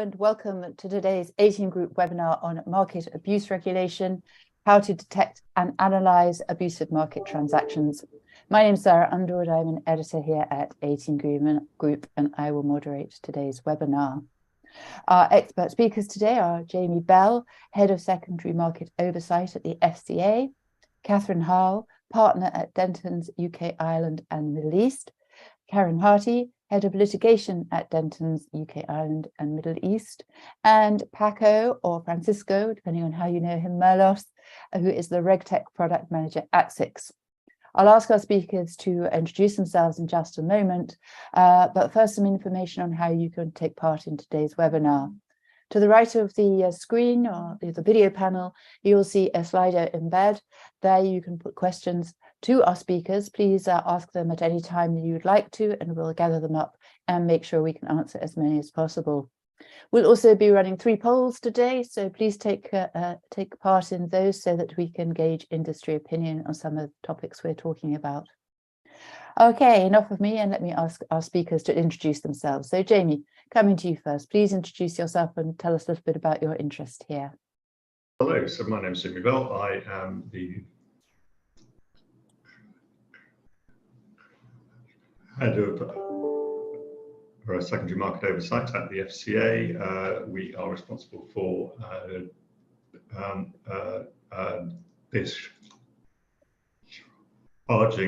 and welcome to today's 18 Group webinar on market abuse regulation, how to detect and analyse abusive market transactions. My name is Sarah Underwood. I'm an editor here at 18 Group and I will moderate today's webinar. Our expert speakers today are Jamie Bell, Head of Secondary Market Oversight at the FCA, Catherine Howe, Partner at Denton's UK, Ireland and Middle East, Karen Harty, Head of Litigation at Denton's UK, Ireland and Middle East, and Paco, or Francisco, depending on how you know him, Merlos, who is the RegTech Product Manager at SIX. I'll ask our speakers to introduce themselves in just a moment, but first some information on how you can take part in today's webinar. To the right of the screen or the video panel, you'll see a Slido embed. There you can put questions to our speakers. Please ask them at any time that you would like to, and we'll gather them up and make sure we can answer as many as possible. We'll also be running 3 polls today, so please take part in those so that we can gauge industry opinion on some of the topics we're talking about. Okay, enough of me, and let me ask our speakers to introduce themselves. So Jamie, coming to you first, please introduce yourself and tell us a little bit about your interest here. Hello, so my name is Jamie Bell. I am the Head of Secondary Market Oversight at the FCA. We are responsible for discharging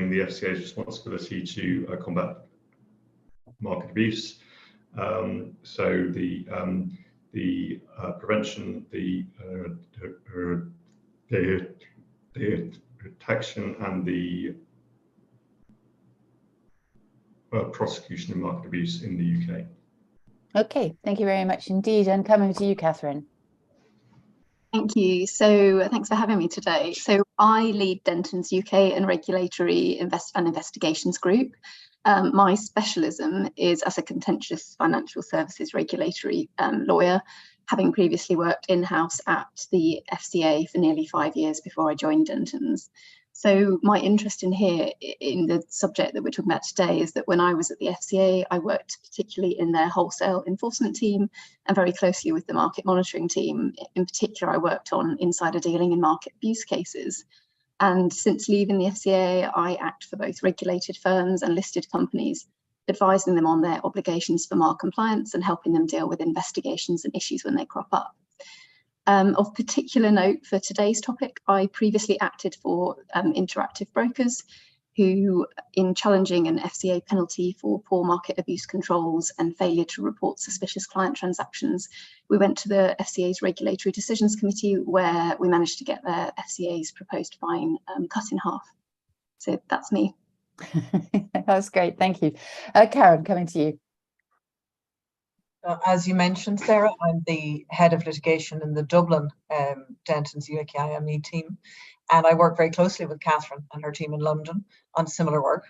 the FCA's responsibility to combat market abuse. So the prevention, the detection and the prosecution of market abuse in the UK. Okay, thank you very much indeed. And coming to you, Catherine. Thank you. So thanks for having me today. So I lead Denton's UK and Regulatory Investigations Group. My specialism is as a contentious financial services regulatory lawyer, having previously worked in-house at the FCA for nearly 5 years before I joined Denton's. So my interest in the subject that we're talking about today is that when I was at the FCA, I worked particularly in their wholesale enforcement team and very closely with the market monitoring team. In particular, I worked on insider dealing and market abuse cases. And since leaving the FCA, I act for both regulated firms and listed companies, advising them on their obligations for MAR compliance and helping them deal with investigations and issues when they crop up. Of particular note for today's topic, I previously acted for Interactive Brokers, who, in challenging an FCA penalty for poor market abuse controls and failure to report suspicious client transactions, we went to the FCA's Regulatory Decisions Committee, where we managed to get the FCA's proposed fine cut in half. So that's me. That's great, thank you. Karen, coming to you. As you mentioned, Sarah, I'm the Head of Litigation in the Dublin Denton's UK IME team, and I work very closely with Catherine and her team in London on similar work.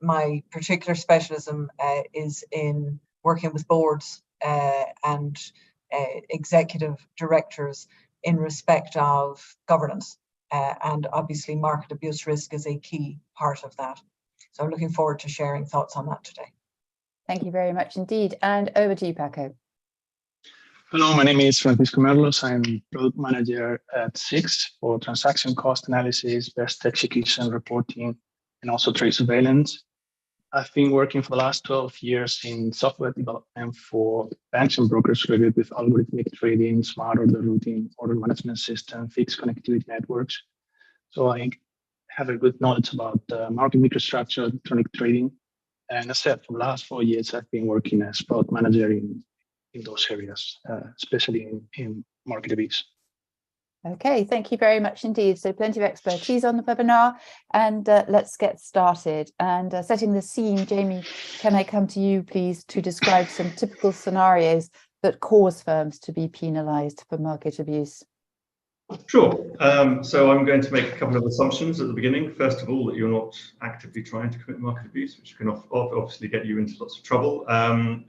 My particular specialism is in working with boards and executive directors in respect of governance, and obviously market abuse risk is a key part of that. So I'm looking forward to sharing thoughts on that today. Thank you very much indeed. And over to you, Paco. Hello, my name is Francisco Merlos. I'm Product Manager at SIX for transaction cost analysis, best execution reporting, and also trade surveillance. I've been working for the last 12 years in software development for banks and brokers related with algorithmic trading, smart order routing, order management system, fixed connectivity networks. So I have a good knowledge about market microstructure, electronic trading. And as I said, for the last 4 years, I've been working as product manager in those areas, especially in market abuse. Okay, thank you very much indeed. So plenty of expertise on the webinar, and let's get started. And setting the scene, Jamie, can I come to you, please, to describe some typical scenarios that cause firms to be penalised for market abuse? Sure. So I'm going to make a couple of assumptions at the beginning. First of all, that you're not actively trying to commit market abuse, which can obviously get you into lots of trouble, and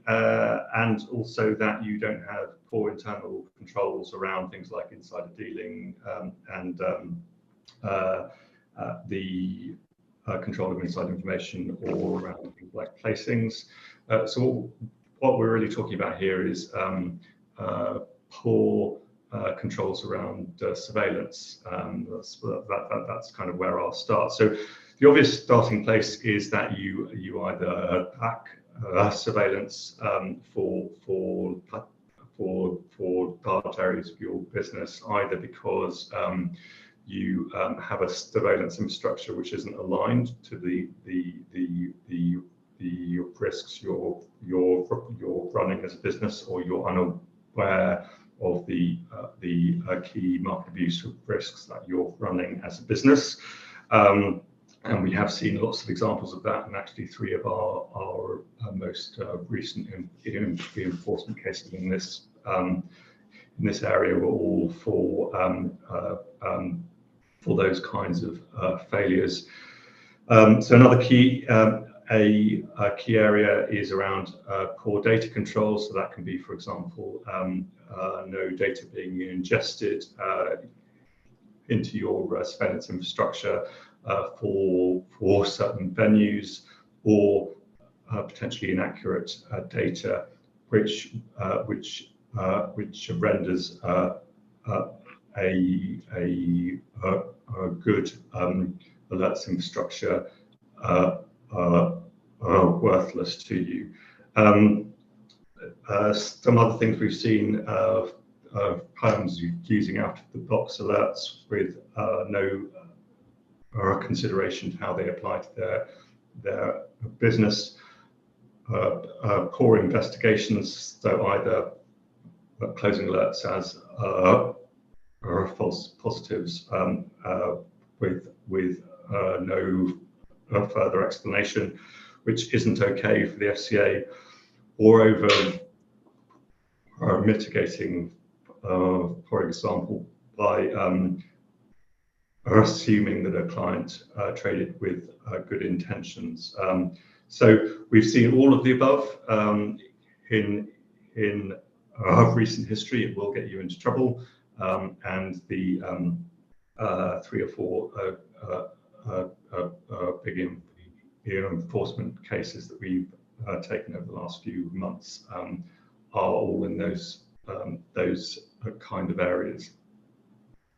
also that you don't have poor internal controls around things like insider dealing and the control of inside information, or around things like placings. So what we're really talking about here is poor controls around surveillance. That's kind of where I'll start. So the obvious starting place is that you either back surveillance for large areas of your business, either because you have a surveillance infrastructure which isn't aligned to the risks you're running as a business, or you're unaware of the key market abuse risks that you're running as a business. And we have seen lots of examples of that, and actually 3 of our most recent enforcement cases in this area were all for those kinds of failures. So another key key area is around poor data control. So that can be, for example, no data being ingested into your surveillance infrastructure for certain venues, or potentially inaccurate data, which renders a good alerts infrastructure worthless to you. Some other things we've seen, firms using out-of-the-box alerts with no consideration to how they apply to their business. Poor investigations, so either closing alerts as false positives with no further explanation, which isn't okay for the FCA, or over mitigating, for example, by assuming that a client traded with good intentions. So we've seen all of the above in recent history. It will get you into trouble, and the 3 or 4 big enforcement cases that we've taken over the last few months are all in those kind of areas.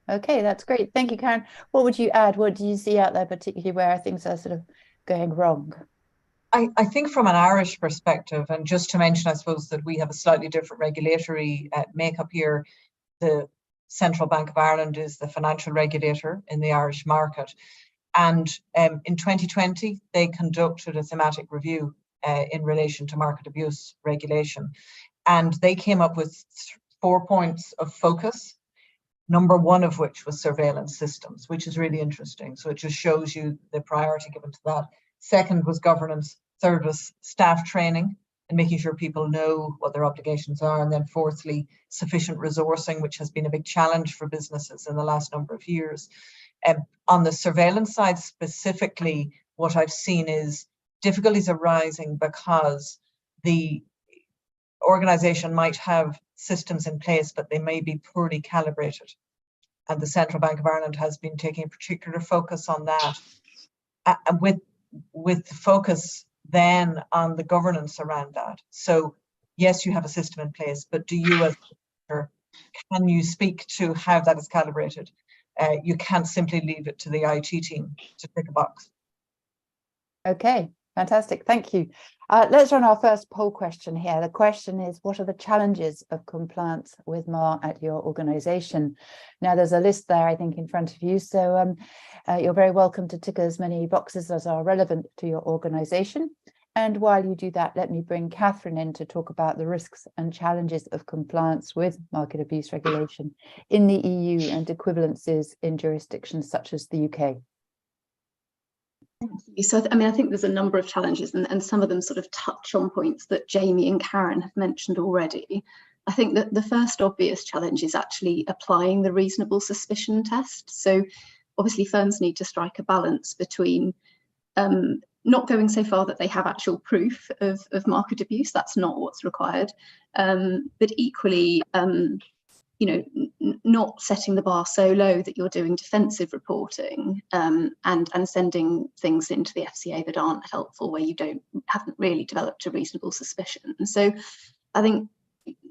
Okay, that's great. Thank you, Karen. What would you add? What do you see out there, particularly where things are sort of going wrong? I think from an Irish perspective, and just to mention, I suppose, that we have a slightly different regulatory makeup here. The Central Bank of Ireland is the financial regulator in the Irish market. And in 2020, they conducted a thematic review in relation to market abuse regulation. And they came up with 4 points of focus, number 1 of which was surveillance systems, which is really interesting. So it just shows you the priority given to that. 2nd was governance. 3rd was staff training and making sure people know what their obligations are. And then 4thly, sufficient resourcing, which has been a big challenge for businesses in the last number of years. On the surveillance side specifically, what I've seen is difficulties arising because the organization might have systems in place, but they may be poorly calibrated. And the Central Bank of Ireland has been taking a particular focus on that, and with the focus then on the governance around that. So yes, you have a system in place, but do you as a manager, can you speak to how that is calibrated? You can't simply leave it to the IT team to tick a box. Okay, fantastic. Thank you. Let's run our first poll question here. The question is, what are the challenges of compliance with MAR at your organisation? Now, there's a list there, I think, in front of you. So you're very welcome to tick as many boxes as are relevant to your organisation. And while you do that, let me bring Catherine in to talk about the risks and challenges of compliance with market abuse regulation in the EU and equivalences in jurisdictions such as the UK. Thank you. So, I mean, I think there's a number of challenges, and some of them sort of touch on points that Jamie and Karen have mentioned already. I think that the first obvious challenge is actually applying the reasonable suspicion test. So obviously firms need to strike a balance between not going so far that they have actual proof of market abuse. That's not what's required. But equally, not setting the bar so low that you're doing defensive reporting and sending things into the FCA that aren't helpful, where you haven't really developed a reasonable suspicion. So I think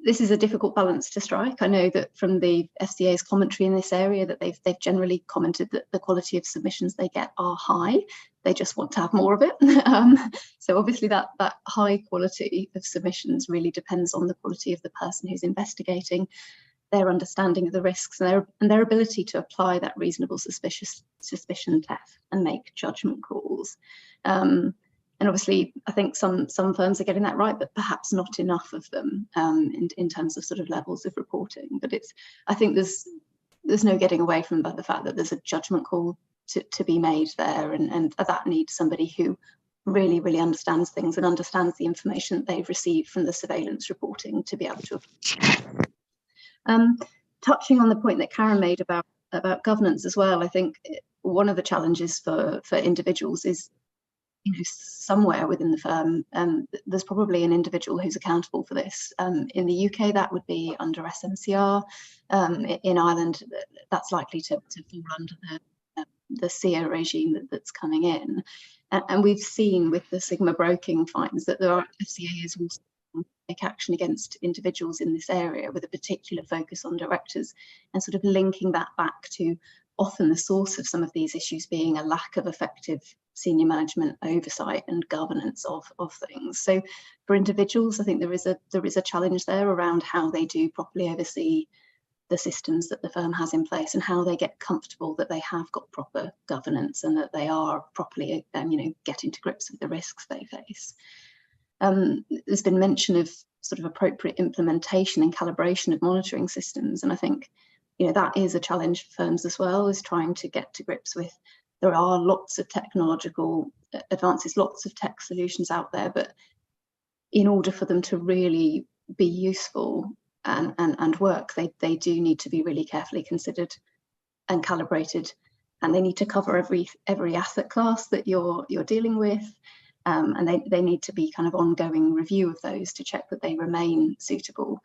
this is a difficult balance to strike. I know that from the FCA's commentary in this area that they've generally commented that the quality of submissions they get are high. They just want to have more of it. So obviously that high quality of submissions really depends on the quality of the person who's investigating, their understanding of the risks, and their ability to apply that reasonable suspicion test and make judgment calls. And obviously, I think some firms are getting that right, but perhaps not enough of them in terms of sort of levels of reporting. But I think there's no getting away from the fact that there's a judgment call to be made there, and that needs somebody who really, really understands things and understands the information that they've received from the surveillance reporting to be able to. Touching on the point that Karen made about governance as well, I think one of the challenges for individuals is, somewhere within the firm, there's probably an individual who's accountable for this. In the UK, that would be under SMCR. In Ireland, that's likely to fall under the SEA regime that's coming in. And we've seen with the Sigma broking fines that there are FCA is also take action against individuals in this area with a particular focus on directors, and sort of linking that back to often the source of some of these issues being a lack of effective senior management oversight and governance of things. So for individuals, I think there is a challenge there around how they do properly oversee the systems that the firm has in place, and how they get comfortable that they have got proper governance and that they are properly getting to grips with the risks they face. There's been mention of sort of appropriate implementation and calibration of monitoring systems, and I think that is a challenge for firms as well, is trying to get to grips with. There are lots of technological advances, lots of tech solutions out there, but in order for them to really be useful and work, they do need to be really carefully considered and calibrated, and they need to cover every asset class that you're dealing with. And they need to be kind of ongoing review of those to check that they remain suitable.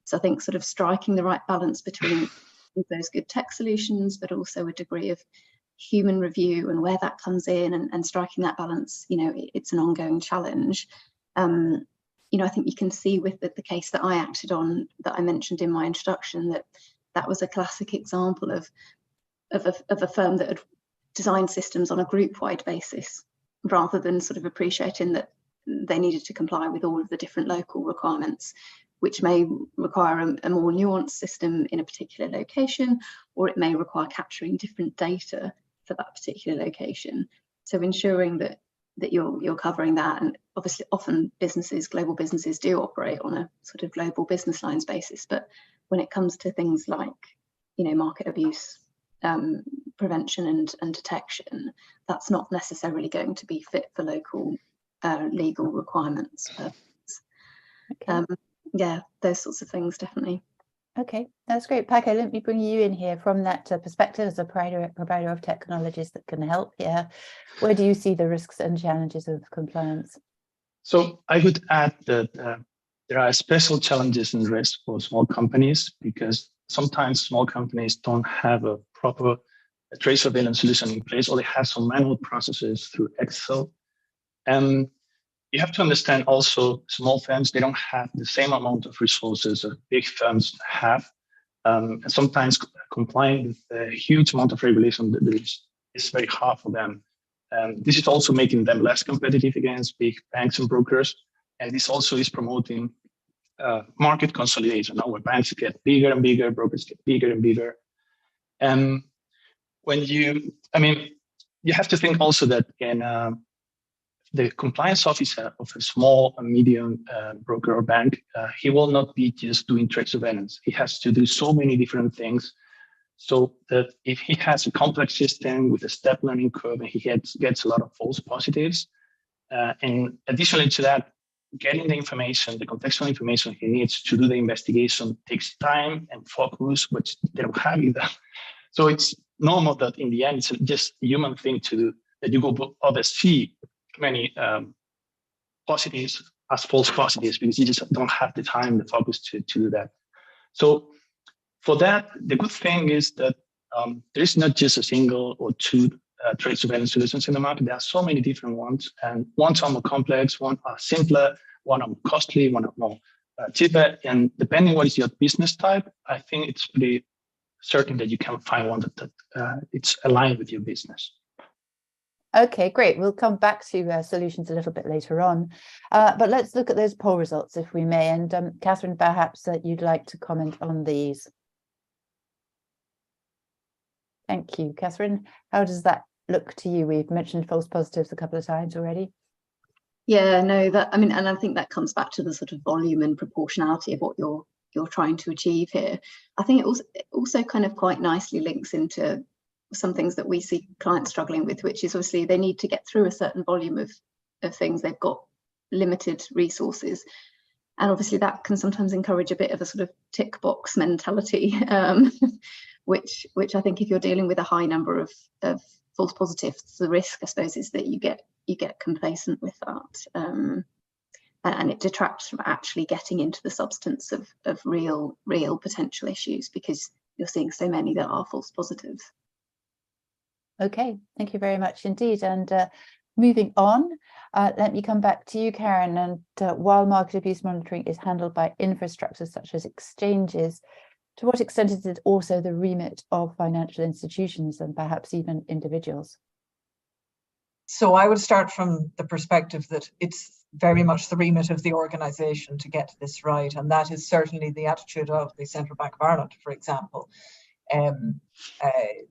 So I think sort of striking the right balance between those good tech solutions, but also a degree of human review and where that comes in, and striking that balance, it's an ongoing challenge. I think you can see with the case that I acted on, that I mentioned in my introduction, that was a classic example of a firm that had designed systems on a group-wide basis, rather than sort of appreciating that they needed to comply with all of the different local requirements, which may require a more nuanced system in a particular location, or it may require capturing different data for that particular location. So ensuring that you're covering that, and obviously often global businesses do operate on a sort of global business lines basis, but when it comes to things like market abuse prevention and detection, that's not necessarily going to be fit for local legal requirements. Okay. Those sorts of things, definitely. Okay, that's great. Paco, let me bring you in here from that perspective as a provider of technologies that can help here. Where do you see the risks and challenges of compliance? So I would add that there are special challenges and risks for small companies, because sometimes small companies don't have a proper trace surveillance solution in place, or they have some manual processes through Excel. And you have to understand also, small firms, they don't have the same amount of resources that big firms have. And sometimes complying with a huge amount of regulation is very hard for them. This is also making them less competitive against big banks and brokers. And this also is promoting market consolidation, where banks get bigger and bigger, brokers get bigger and bigger. And when you have to think also that in the compliance officer of a small and medium broker or bank, he will not be just doing trade surveillance. He has to do so many different things, so that if he has a complex system with a step learning curve and he gets a lot of false positives, and additionally to that, getting the information, the contextual information he needs to do the investigation takes time and focus, which they don't have either. So it's normal that in the end, it's just a human thing to do, that you go oversee many positives as false positives, because you just don't have the time, the focus to do that. So for that, the good thing is that there is not just a single or two trade surveillance solutions in the market. There are so many different ones, and ones are more complex, one are simpler, one are more costly, one are more cheaper. And depending what is your business type, I think it's pretty certain that you can find one that it's aligned with your business. Okay, great. We'll come back to solutions a little bit later on, but let's look at those poll results, if we may. And Catherine, perhaps you'd like to comment on these. Thank you, Catherine. How does that look to you? We've mentioned false positives a couple of times already. Yeah, no, and I think that comes back to the sort of volume and proportionality of what you're trying to achieve here. I think it also kind of quite nicely links into some things that we see clients struggling with, which is obviously they need to get through a certain volume of things. They've got limited resources, and obviously that can sometimes encourage a bit of a sort of tick box mentality, which I think if you're dealing with a high number of false positives, the risk, I suppose, is that you get complacent with that, and it detracts from actually getting into the substance of real potential issues, because you're seeing so many that are false positives. Okay, thank you very much indeed. And moving on, let me come back to you, Karen. And while market abuse monitoring is handled by infrastructures such as exchanges, to what extent is it also the remit of financial institutions and perhaps even individuals? So I would start from the perspective that it's very much the remit of the organisation to get this right, and that is certainly the attitude of the Central Bank of Ireland, for example.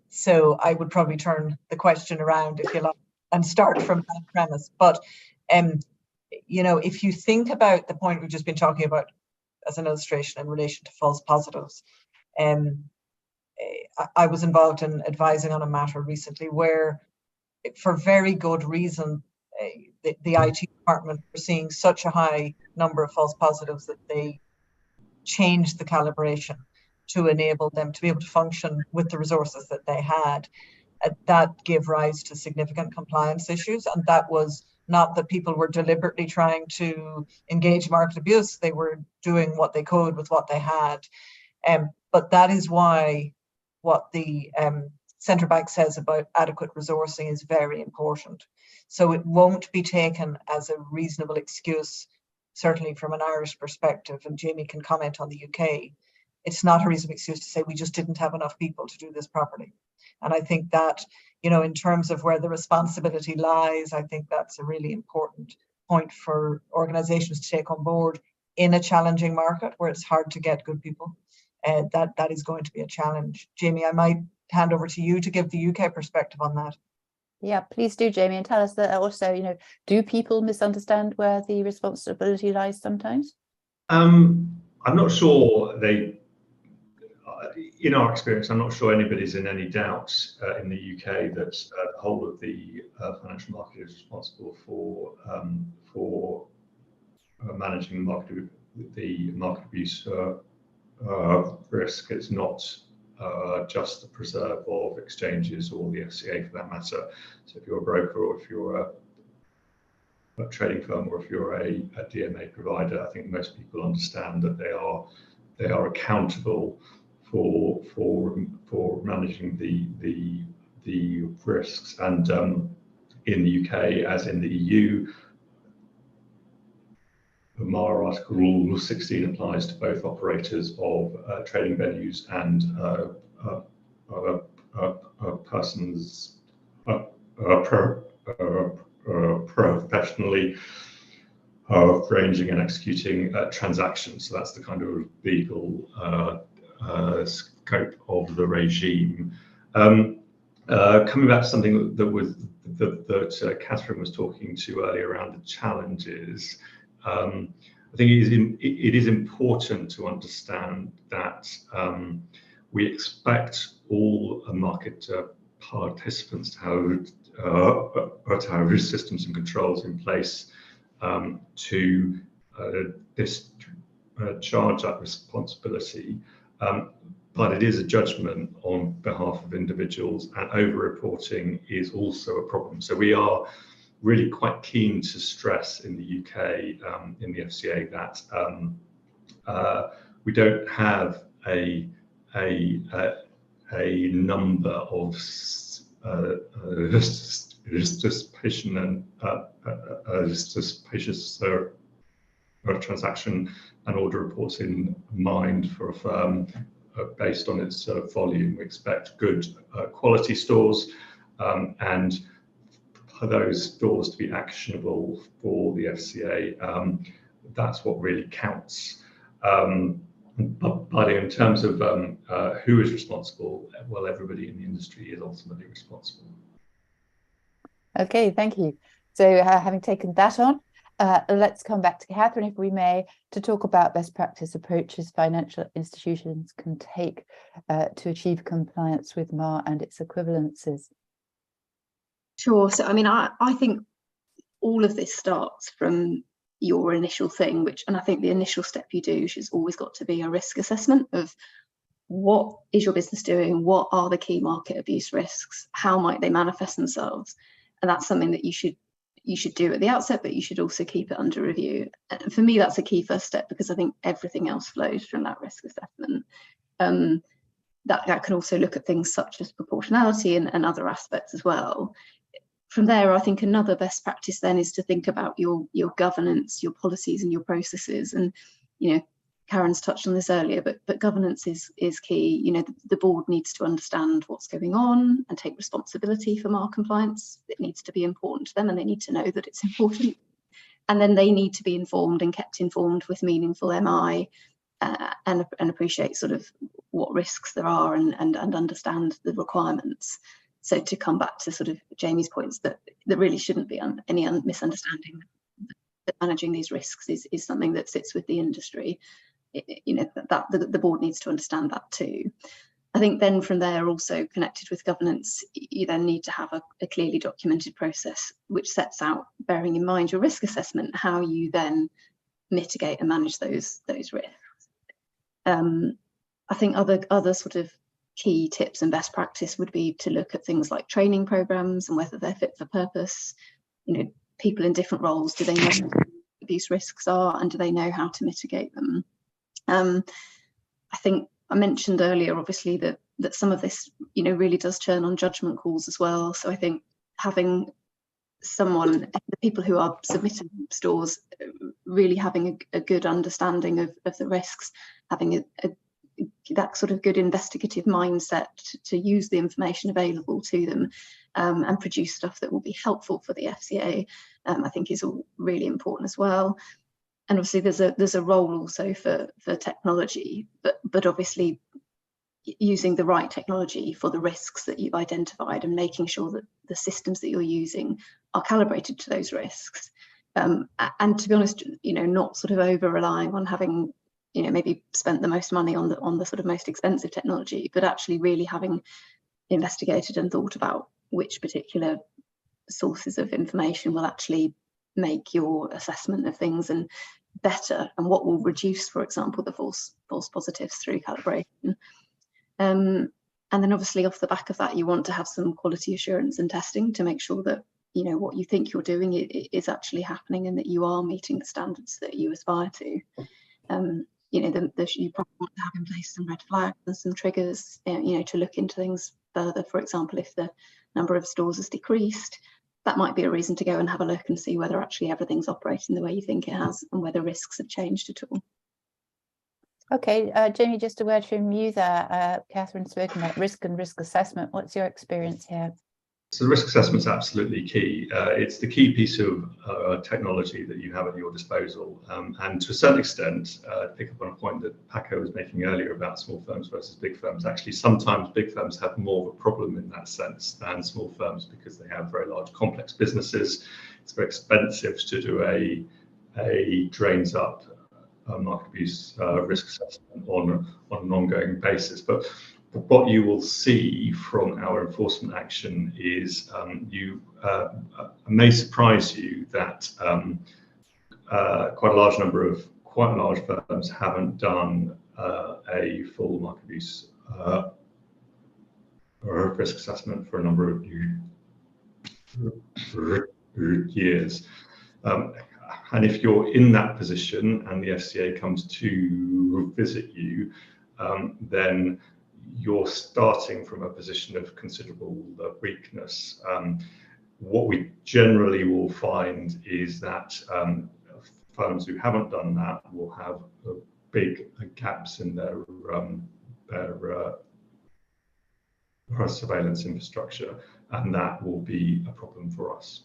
So I would probably turn the question around, if you like, and start from that premise. But you know, if you think about the point we've just been talking about as an illustration in relation to false positives, I was involved in advising on a matter recently where, for very good reason, the IT department were seeing such a high number of false positives that they changed the calibration to enable them to be able to function with the resources that they had. That gave rise to significant compliance issues, and that was not that people were deliberately trying to engage market abuse. They were doing what they could with what they had. But that is why what the Central Bank says about adequate resourcing is very important. So it won't be taken as a reasonable excuse, certainly from an Irish perspective, and Jamie can comment on the UK. It's not a reasonable excuse to say we just didn't have enough people to do this properly. And I think that, you know, in terms of where the responsibility lies, I think that's a really important point for organisations to take on board in a challenging market where it's hard to get good people. That is going to be a challenge. Jamie, I might hand over to you to give the UK perspective on that. Yeah, please do, Jamie, and tell us that also, you know, do people misunderstand where the responsibility lies sometimes? I'm not sure they, in our experience, I'm not sure anybody's in any doubt in the UK that the whole of the financial market is responsible for managing the market abuse risk. It's not just the preserve of exchanges or the FCA for that matter. So if you're a broker, or if you're a trading firm, or if you're a DMA provider, I think most people understand that they are accountable for managing the risks. And in the UK, as in the EU, the MAR Article Rule 16 applies to both operators of trading venues and persons professionally arranging and executing transactions. So that's the kind of legal scope of the regime. Coming back to something that Catherine was talking to earlier around the challenges. I think it is important to understand that we expect all market participants to have risk systems and controls in place to discharge that responsibility. But it is a judgment on behalf of individuals, and over-reporting is also a problem. So we are really quite keen to stress in the UK, in the FCA, that we don't have a a number of participation and transaction and order reports in mind for a firm based on its volume. We expect good quality stores and for those stores to be actionable for the FCA. That's what really counts. But in terms of who is responsible, well, everybody in the industry is ultimately responsible. Okay, thank you. So having taken that on, let's come back to Catherine, if we may, to talk about best practice approaches financial institutions can take to achieve compliance with MAR and its equivalences. Sure. So, I mean, I think all of this starts from your initial thing, and I think the initial step you do has always got to be a risk assessment of what is your business doing, what are the key market abuse risks, how might they manifest themselves, and that's something that you should do at the outset, but you should also keep it under review. And for me, that's a key first step because I think everything else flows from that risk assessment. That can also look at things such as proportionality and other aspects as well. From there, I think another best practice then is to think about your governance, your policies and your processes. And, you know, Karen's touched on this earlier, but governance is key. You know, the board needs to understand what's going on and take responsibility for MAR compliance. It needs to be important to them and they need to know that it's important. And then they need to be informed and kept informed with meaningful MI and appreciate sort of what risks there are and understand the requirements. So to come back to sort of Jamie's points, that there really shouldn't be any misunderstanding that managing these risks is something that sits with the industry. You know, that the board needs to understand that too. I think then from there, also connected with governance, you then need to have a clearly documented process which sets out, bearing in mind your risk assessment, how you then mitigate and manage those risks. I think other sort of key tips and best practice would be to look at things like training programs and whether they're fit for purpose. You know, people in different roles, do they know what these risks are and do they know how to mitigate them? I think I mentioned earlier, obviously, that some of this, you know, really does turn on judgment calls as well. So I think having someone, the people who are submitting stores, really having a good understanding of the risks, having that sort of good investigative mindset to use the information available to them and produce stuff that will be helpful for the FCA, I think is all really important as well. And obviously there's a role also for technology, but obviously using the right technology for the risks that you've identified and making sure that the systems that you're using are calibrated to those risks. And to be honest, you know, not sort of over relying on having, you know, maybe spent the most money on the sort of most expensive technology, but actually really having investigated and thought about which particular sources of information will actually make your assessment of things and better, and what will reduce, for example, the false positives through calibration. And then obviously off the back of that, you want to have some quality assurance and testing to make sure that, you know, what you think you're doing is actually happening and that you are meeting the standards that you aspire to. You know, you probably want to have in place some red flags and some triggers, you know, to look into things further. For example, if the number of stores has decreased, that might be a reason to go and have a look and see whether actually everything's operating the way you think it has and whether risks have changed at all. Okay, Jamie, just a word from you there. Catherine's spoken about risk and risk assessment. What's your experience here? So the risk assessment is absolutely key. It's the key piece of technology that you have at your disposal. And to a certain extent, pick up on a point that Paco was making earlier about small firms versus big firms. Actually, sometimes big firms have more of a problem in that sense than small firms because they have very large, complex businesses. It's very expensive to do a drains up market abuse risk assessment on an ongoing basis. But what you will see from our enforcement action is may surprise you that quite a large number of quite large firms haven't done a full market abuse or risk assessment for a number of years. And if you're in that position and the FCA comes to visit you, then you're starting from a position of considerable weakness. What we generally will find is that firms who haven't done that will have big gaps in their surveillance infrastructure, and that will be a problem for us.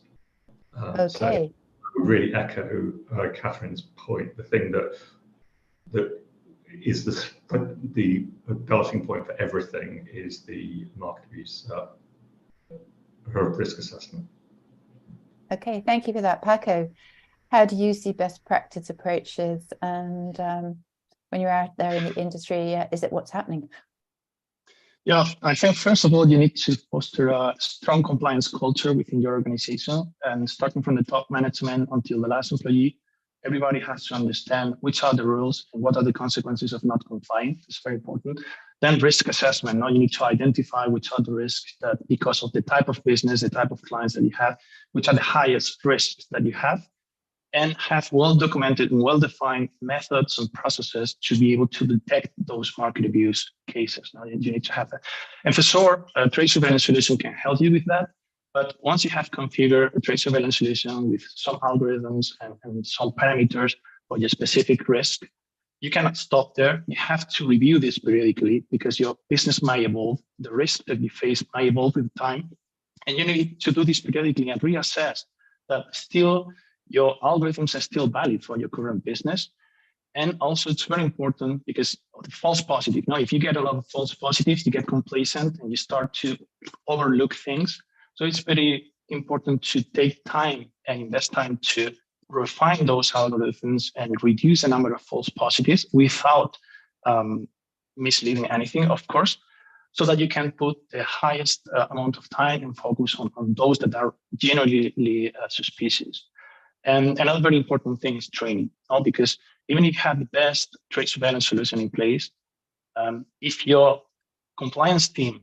Okay. So I would really echo Catherine's point. The thing that is the starting point for everything is the market abuse risk assessment. Okay, thank you for that, Paco. How do you see best practice approaches, and when you're out there in the industry, is it what's happening? Yeah, I think first of all, you need to foster a strong compliance culture within your organization, and starting from the top management until the last employee, everybody has to understand which are the rules and what are the consequences of not complying. It's very important. Then risk assessment. Now you need to identify which are the risks that, because of the type of business, the type of clients that you have, which are the highest risks that you have, and have well-documented and well-defined methods and processes to be able to detect those market abuse cases. Now, you need to have that. And for sure, a trade surveillance solution can help you with that. But once you have configured a trade surveillance solution with some algorithms and some parameters for your specific risk, you cannot stop there. You have to review this periodically because your business might evolve, the risk that you face might evolve with time. And you need to do this periodically and reassess that still your algorithms are still valid for your current business. And also it's very important because of the false positive. Now, if you get a lot of false positives, you get complacent and you start to overlook things. So it's very important to take time and invest time to refine those algorithms and reduce the number of false positives without misleading anything, of course, so that you can put the highest amount of time and focus on those that are generally suspicious. And another very important thing is training, because even if you have the best trade surveillance solution in place, if your compliance team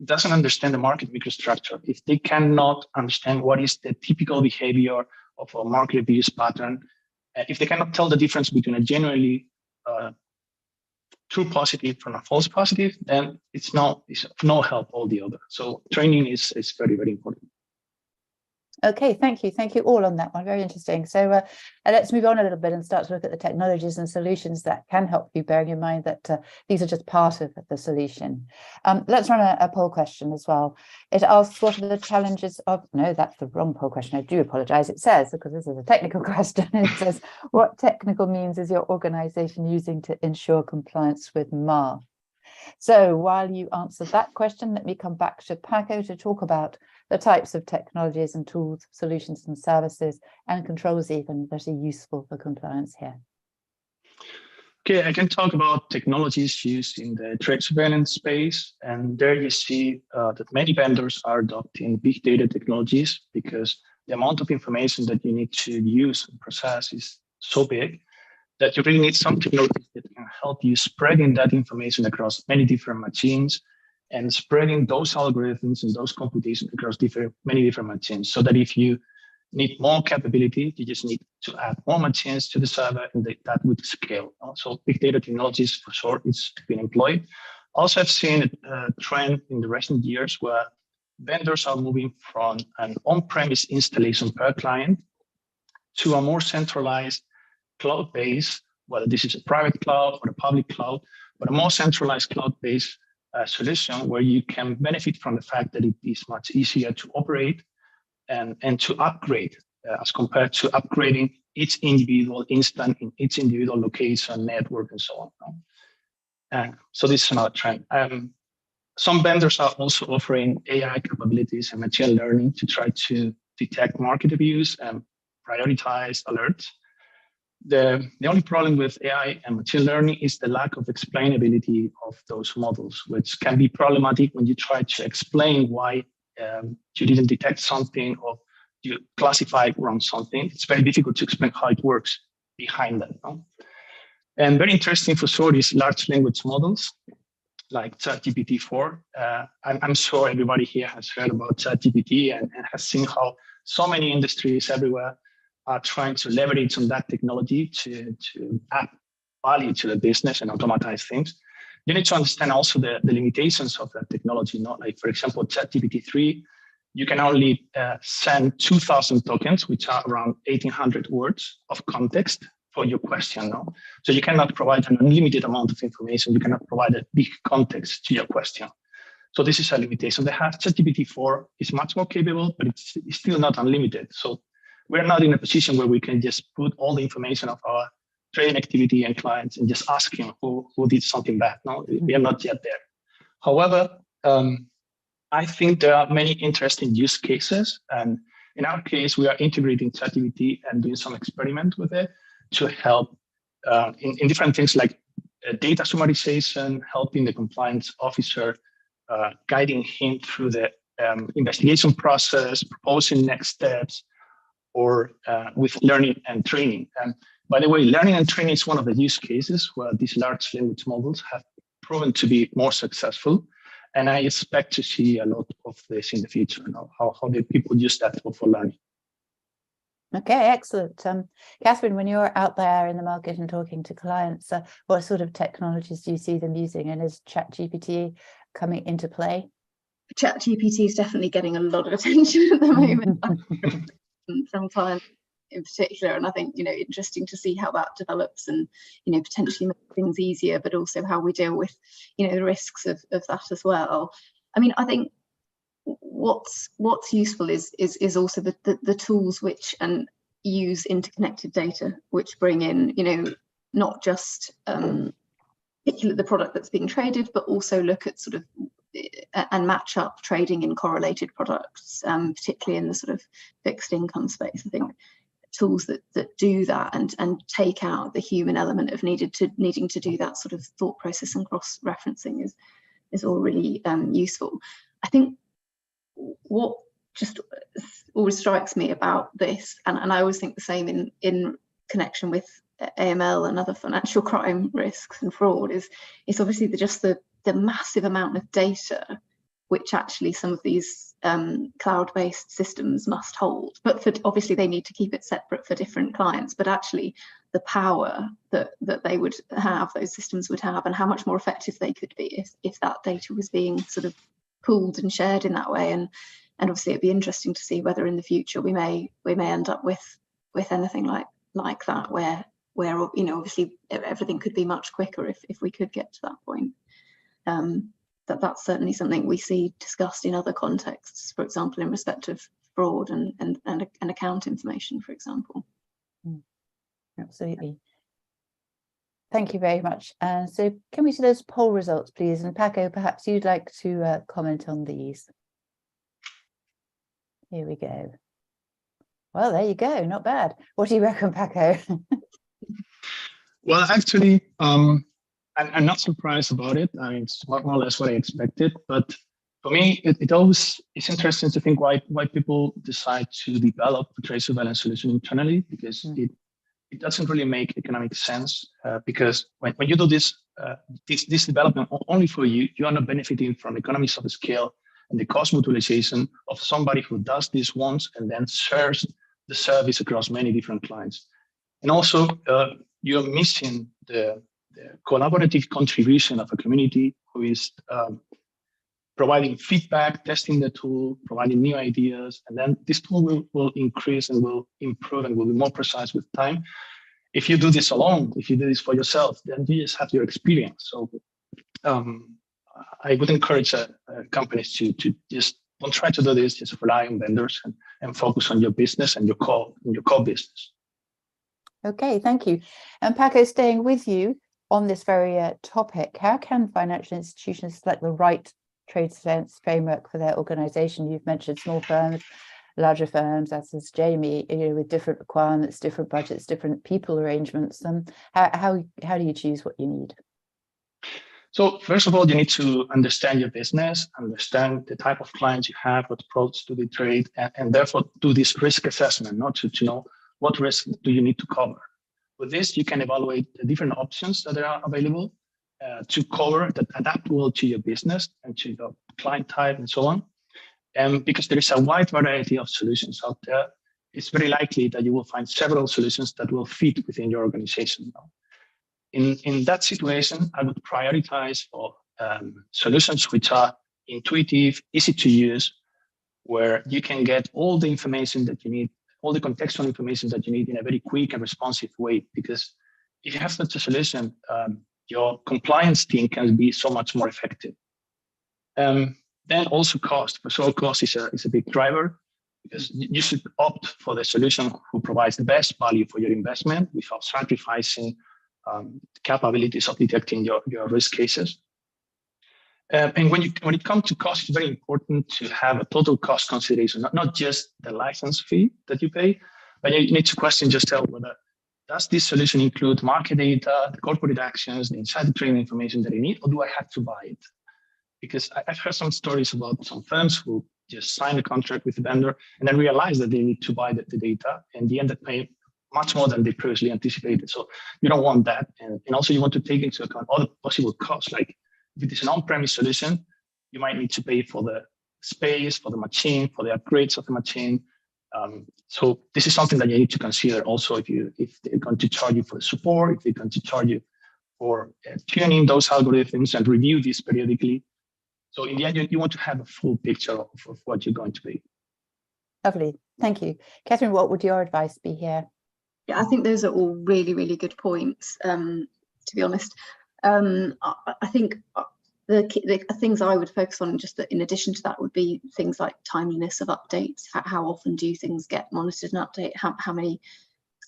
doesn't understand the market microstructure, if they cannot understand what is the typical behavior of a market abuse pattern, if they cannot tell the difference between a genuinely true positive from a false positive, then it's of no help all the other. So training is very, very important. Okay, thank you. Thank you all on that one. Very interesting. So let's move on a little bit and start to look at the technologies and solutions that can help you, bearing in mind that these are just part of the solution. Let's run a poll question as well. It asks, what are the challenges of, no, that's the wrong poll question. I do apologize. It says, because this is a technical question, it says, what technical means is your organization using to ensure compliance with MAR? So while you answer that question, let me come back to Paco to talk about the types of technologies and tools, solutions and services and controls even that are useful for compliance here. Okay, I can talk about technologies used in the trade surveillance space. And there you see that many vendors are adopting big data technologies because the amount of information that you need to use and process is so big that you really need some technologies that can help you spreading that information across many different machines and spreading those algorithms and those computations across many different machines, so that if you need more capability, you just need to add more machines to the server, and that would scale. So big data technologies, for sure, it's been employed. Also, I've seen a trend in the recent years where vendors are moving from an on-premise installation per client to a more centralized cloud-based, whether this is a private cloud or a public cloud, but a more centralized cloud-based solution where you can benefit from the fact that it is much easier to operate and to upgrade as compared to upgrading each individual instance in each individual location, network, and so on. So this is another trend. Some vendors are also offering AI capabilities and machine learning to try to detect market abuse and prioritize alerts. The only problem with AI and machine learning is the lack of explainability of those models, which can be problematic when you try to explain why you didn't detect something or you classified wrong something. It's very difficult to explain how it works behind that. No? And very interesting for sure is large language models like ChatGPT-4. I'm sure everybody here has heard about ChatGPT and has seen how so many industries everywhere are trying to leverage on that technology to add value to the business and automatize things. you need to understand also the limitations of that technology. Not like, for example, ChatGPT-3, you can only send 2,000 tokens, which are around 1,800 words of context for your question. No? So you cannot provide an unlimited amount of information. You cannot provide a big context to your question. So this is a limitation. They have ChatGPT-4 is much more capable, but it's still not unlimited. So we're not in a position where we can just put all the information of our trading activity and clients and just ask him who did something bad. No, we are not yet there. However, I think there are many interesting use cases. And in our case, we are integrating ChatGPT and doing some experiment with it to help in different things like data summarization, helping the compliance officer, guiding him through the investigation process, proposing next steps, or with learning and training. And by the way, learning and training is one of the use cases where these large language models have proven to be more successful. And I expect to see a lot of this in the future, how the people use that for learning. Okay, excellent. Catherine, when you're out there in the market and talking to clients, what sort of technologies do you see them using? And is ChatGPT coming into play? ChatGPT is definitely getting a lot of attention at the moment from clients in particular, and I think interesting to see how that develops and potentially make things easier, but also how we deal with the risks of that as well. I mean, I think what's useful is also the tools which use interconnected data, which bring in not just the product that's being traded, but also look at sort of and match up trading in correlated products, particularly in the sort of fixed income space. I think tools that do that and take out the human element of needing to do that sort of thought process and cross-referencing is all really useful. I think what just always strikes me about this, and I always think the same in connection with AML and other financial crime risks and fraud, is obviously the massive amount of data which actually some of these cloud-based systems must hold. But obviously they need to keep it separate for different clients, but actually the power that they would have, those systems would have, and how much more effective they could be if that data was being sort of pooled and shared in that way. And obviously it'd be interesting to see whether in the future we may end up with anything like that, where obviously everything could be much quicker if we could get to that point. That's certainly something we see discussed in other contexts, for example, in respect of fraud and account information, for example. Absolutely. Thank you very much. So can we see those poll results, please? And Paco, perhaps you'd like to comment on these. Here we go. Well, there you go. Not bad. What do you reckon, Paco? Well, actually, I'm not surprised about it. I mean, it's more or less what I expected. But for me, it always is interesting to think why people decide to develop a trade surveillance solution internally, because it doesn't really make economic sense. Because when you do this development only for you, you are not benefiting from economies of scale and the cost mutualization of somebody who does this once and then shares the service across many different clients. And also, you're missing the collaborative contribution of a community who is providing feedback, testing the tool, providing new ideas, and then this tool will increase and will improve and will be more precise with time. If you do this alone, if you do this for yourself, then you just have your experience. So I would encourage companies to just don't try to do this, just rely on vendors and focus on your business and your core business. Okay, thank you. And Paco, staying with you on this very topic, how can financial institutions select the right trade surveillance framework for their organization? You've mentioned small firms, larger firms, as is Jamie, with different requirements, different budgets, different people arrangements. How do you choose what you need? So first of all, you need to understand your business, understand the type of clients you have, what products do they trade, and therefore do this risk assessment, not to know what risk do you need to cover. With this, you can evaluate the different options that are available to cover that adaptable to your business and to your client type and so on. And because there is a wide variety of solutions out there, it's very likely that you will find several solutions that will fit within your organization. in that situation, I would prioritize for solutions which are intuitive, easy to use, where you can get all the information that you need, all the contextual information that you need in a very quick and responsive way. Because if you have such a solution, your compliance team can be so much more effective. Then also cost. So cost is a big driver, because you should opt for the solution who provides the best value for your investment without sacrificing capabilities of detecting your risk cases. And when it comes to cost, it's very important to have a total cost consideration, not just the license fee that you pay, but you need to question yourself whether does this solution include market data, the corporate actions, the insider trading information that I need, or do I have to buy it? Because I've heard some stories about some firms who just sign a contract with the vendor and then realize that they need to buy the data, and they end up paying much more than they previously anticipated. So you don't want that. And also you want to take into account all the possible costs. Like if it is an on-premise solution, you might need to pay for the space, for the machine, for the upgrades of the machine. So this is something that you need to consider also if they're going to charge you for the support, if they're going to charge you for tuning those algorithms and review this periodically. So in the end, you want to have a full picture of what you're going to pay. Lovely, thank you. Catherine, what would your advice be here? Yeah, I think those are all really, really good points, to be honest. I think the things I would focus on, just that in addition to that, would be things like timeliness of updates. How often do things get monitored and updated? How many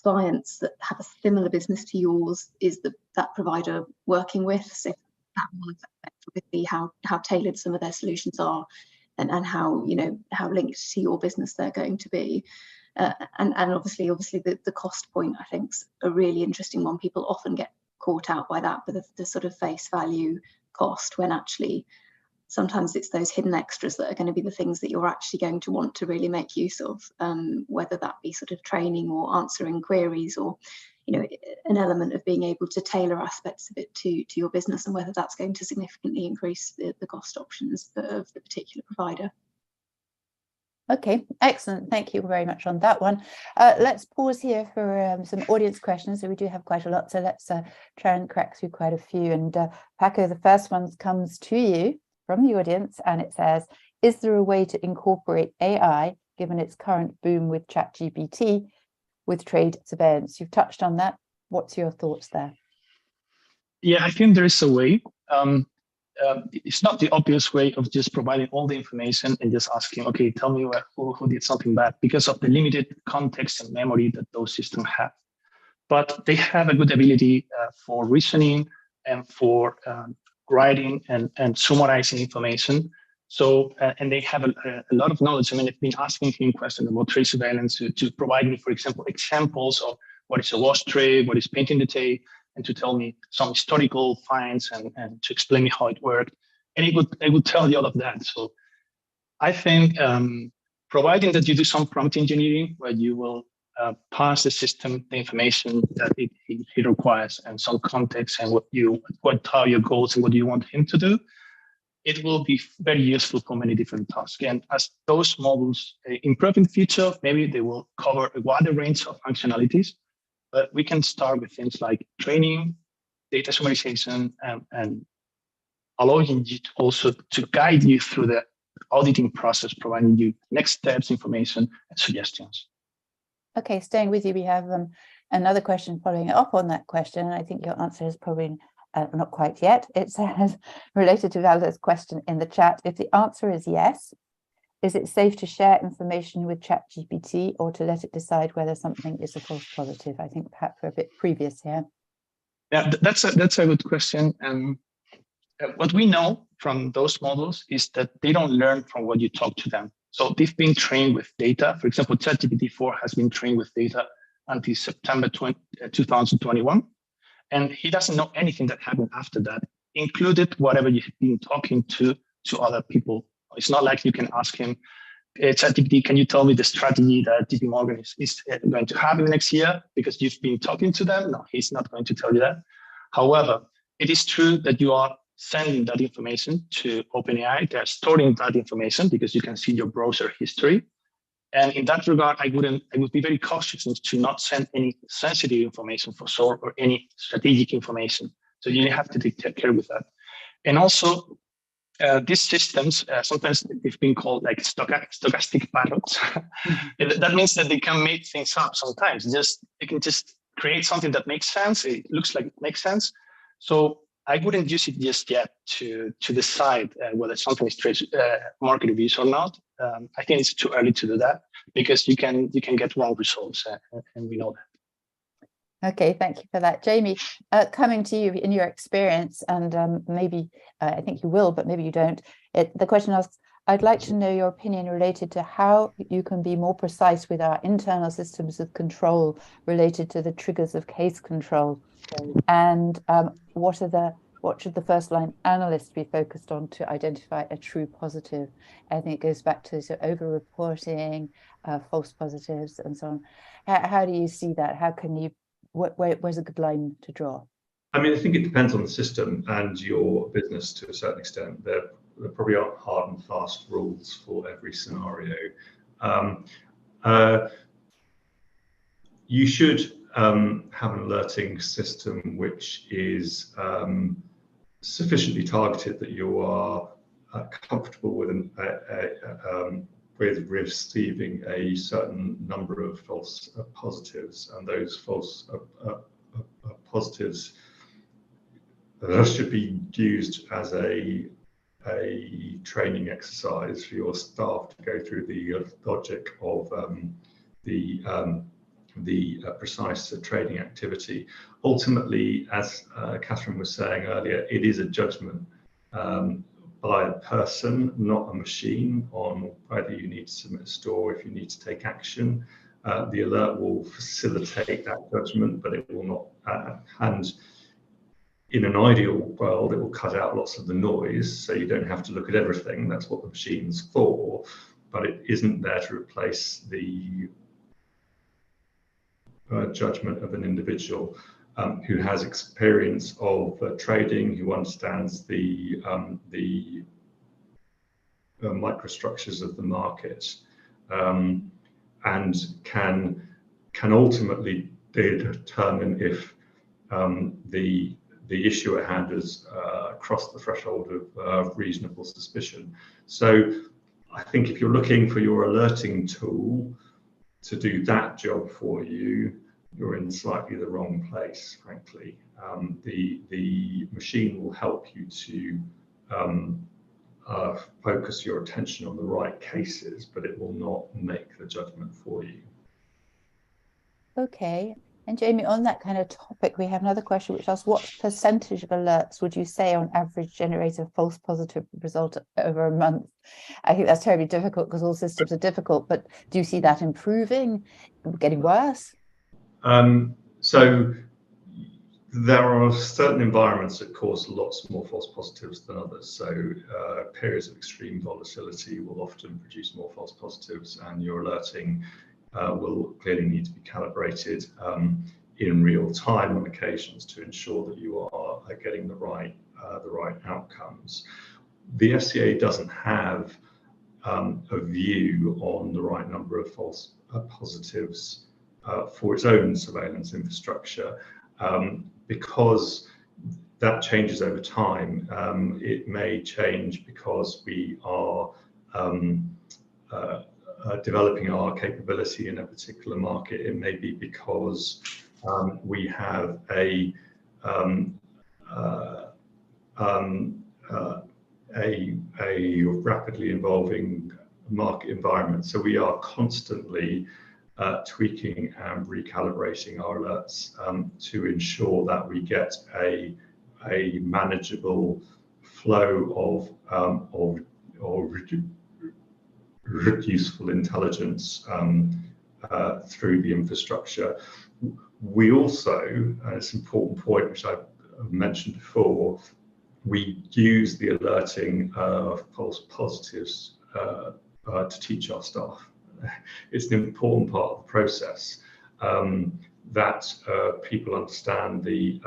clients that have a similar business to yours is that provider working with? So that will affect obviously how tailored some of their solutions are, and how how linked to your business they're going to be. And obviously the cost point, I think, is a really interesting one. People often get caught out by that, but the sort of face value cost, when actually sometimes it's those hidden extras that are going to be the things that you're actually going to want to really make use of, whether that be sort of training or answering queries, or an element of being able to tailor aspects of it to your business, and whether that's going to significantly increase the cost options of the particular provider. Okay, excellent. Thank you very much on that one. Let's pause here for some audience questions. So we do have quite a lot. So let's try and crack through quite a few. And Paco, the first one comes to you from the audience, and it says, is there a way to incorporate AI, given its current boom with ChatGPT, with trade surveillance? You've touched on that. What's your thoughts there? Yeah, I think there is a way. It's not the obvious way of just providing all the information and just asking, okay, tell me who did something bad, because of the limited context and memory that those systems have. But they have a good ability for reasoning and for writing and summarizing information. So, and they have a lot of knowledge. I mean, I've been asking him questions about trade surveillance to provide me, for example, examples of what is a wash trade, what is painting the tape, and to tell me some historical finds and to explain me how it worked. And it would tell you all of that. So I think providing that you do some prompt engineering, where you will pass the system the information that it requires and some context and what are your goals and what you want him to do, it will be very useful for many different tasks. And as those models improve in the future, maybe they will cover a wider range of functionalities. But we can start with things like training, data summarization, and allowing you also to guide you through the auditing process, providing you next steps, information, and suggestions. Okay, staying with you, we have another question following up on that question. And I think your answer is probably not quite yet. It says, related to Valda's question in the chat, if the answer is yes, is it safe to share information with ChatGPT or to let it decide whether something is a false positive? I think perhaps we're a bit previous here. Yeah, that's a good question. What we know from those models is that they don't learn from what you talk to them. So they've been trained with data. For example, ChatGPT-4 has been trained with data until September 2021. And he doesn't know anything that happened after that, included whatever you've been talking to other people. It's not like you can ask him, ChatGPT, can you tell me the strategy that JP Morgan is going to have in the next year? Because you've been talking to them. No, he's not going to tell you that. However, it is true that you are sending that information to OpenAI. They're storing that information because you can see your browser history. And in that regard, I would be very cautious to not send any sensitive information for sure, or any strategic information. So you have to take care with that. And also, these systems, sometimes they've been called like stochastic parrots. That means that they can make things up sometimes. They can just create something that makes sense. It looks like it makes sense. So I wouldn't use it just yet to decide whether something is market abuse or not. I think it's too early to do that, because you can get wrong results, and we know that. Okay, thank you for that. Jamie, coming to you in your experience, and maybe I think you will, but maybe you don't. The question asks, I'd like to know your opinion related to how you can be more precise with our internal systems of control related to the triggers of case control, and what should the first line analyst be focused on to identify a true positive? I think it goes back to sort of over-reporting, false positives, and so on. How do you see that? How can you? Where's a good line to draw? I mean, I think it depends on the system and your business to a certain extent. There probably aren't hard and fast rules for every scenario. You should have an alerting system which is sufficiently targeted that you are comfortable with with receiving a certain number of false positives, and those false positives should be used as a training exercise for your staff to go through the logic of the precise trading activity. Ultimately, as Catherine was saying earlier, it is a judgment by a person, not a machine, on whether you need to submit a store, if you need to take action. The alert will facilitate that judgment, but it will not. And in an ideal world, it will cut out lots of the noise, so you don't have to look at everything. That's what the machine's for, but it isn't there to replace the judgment of an individual who has experience of trading, who understands the microstructures of the market, and can ultimately determine if the issue at hand has crossed the threshold of reasonable suspicion. So I think if you're looking for your alerting tool to do that job for you, you're in slightly the wrong place, frankly. The machine will help you to focus your attention on the right cases, but it will not make the judgment for you. Okay. And Jamie, on that kind of topic, we have another question which asks, what percentage of alerts would you say on average generate a false positive result over a month? I think that's terribly difficult because all systems are difficult, but do you see that improving, getting worse? So there are certain environments that cause lots more false positives than others. So periods of extreme volatility will often produce more false positives, and your alerting will clearly need to be calibrated in real time on occasions to ensure that you are getting the right outcomes. The FCA doesn't have a view on the right number of false positives for its own surveillance infrastructure, because that changes over time. It may change because we are developing our capability in a particular market. It may be because we have a rapidly evolving market environment. So we are constantly tweaking and recalibrating our alerts to ensure that we get a manageable flow of useful intelligence through the infrastructure. We also, and it's an important point which I've mentioned before, we use the alerting of false positives to teach our staff. It's an important part of the process that people understand the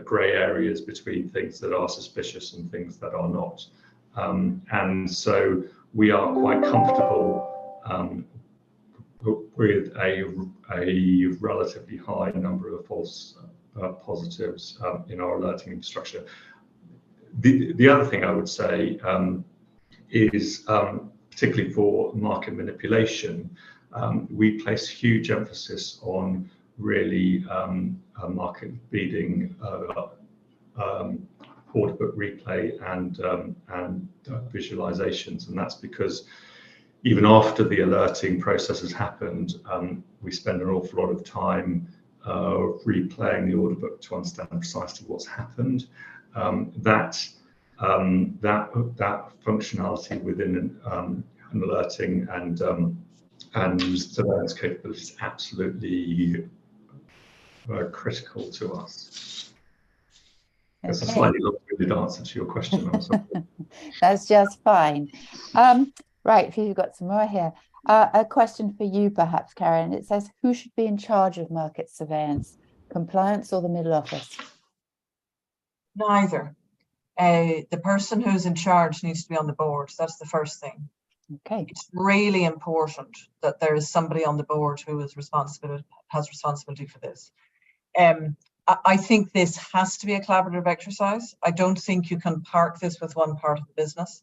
grey areas between things that are suspicious and things that are not. And so we are quite comfortable with a relatively high number of false positives in our alerting infrastructure. The other thing I would say is, particularly for market manipulation, we place huge emphasis on really market leading order book replay and visualizations, and that's because even after the alerting process has happened, we spend an awful lot of time replaying the order book to understand precisely what's happened. That functionality within an alerting and surveillance capability is absolutely critical to us. That's a slightly long-winded answer to your question. I'm sorry. That's just fine. Right, you've got some more here. A question for you, perhaps, Karen. It says, who should be in charge of market surveillance, compliance or the middle office? Neither. The person who's in charge needs to be on the board. That's the first thing. Okay. It's really important that there is somebody on the board who is has responsibility for this. I think this has to be a collaborative exercise. I don't think you can park this with one part of the business.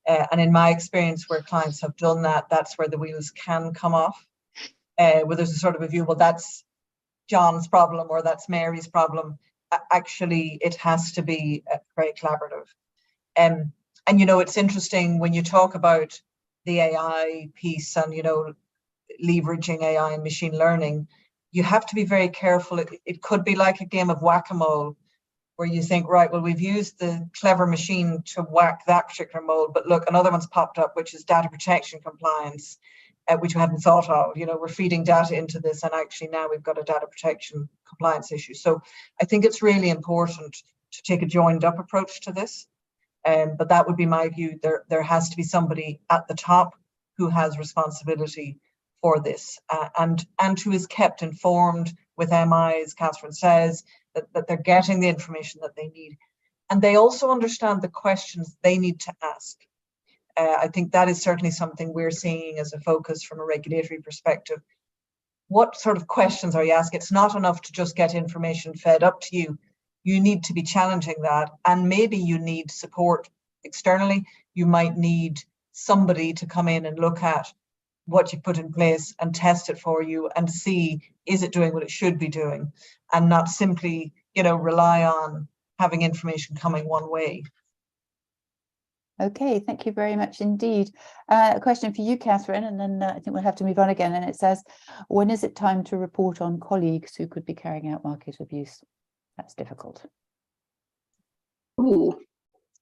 And in my experience, where clients have done that, that's where the wheels can come off. Where there's a sort of a view, well, that's John's problem or that's Mary's problem. Actually, it has to be very collaborative. And you know, it's interesting when you talk about the AI piece and, you know, leveraging AI and machine learning, you have to be very careful. It could be like a game of whack-a-mole where you think, right, well, we've used the clever machine to whack that particular mole, but look, another one's popped up, which is data protection compliance, which we hadn't thought of. You know, we're feeding data into this, and actually now we've got a data protection compliance issue. So I think it's really important to take a joined up approach to this. But that would be my view. There has to be somebody at the top who has responsibility for this and who is kept informed with MI, as Catherine says, that they're getting the information that they need. And they also understand the questions they need to ask. I think that is certainly something we're seeing as a focus from a regulatory perspective. What sort of questions are you asking? It's not enough to just get information fed up to you. You need to be challenging that, and maybe you need support externally. You might need somebody to come in and look at what you put in place and test it for you and see, is it doing what it should be doing, and not simply, you know, rely on having information coming one way. Okay, thank you very much indeed. A question for you, Catherine, and then I think we'll have to move on again. And it says, when is it time to report on colleagues who could be carrying out market abuse? That's difficult. Oh,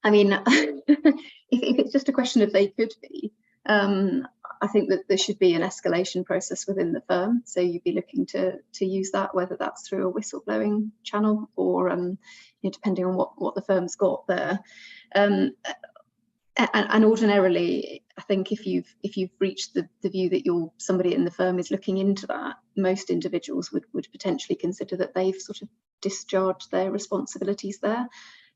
I mean, if it's just a question of they could be, I think that there should be an escalation process within the firm. So you'd be looking to use that, whether that's through a whistleblowing channel or, you know, depending on what the firm's got there. And ordinarily, I think if you've reached the view that somebody in the firm is looking into that, most individuals would potentially consider that they've sort of discharged their responsibilities there.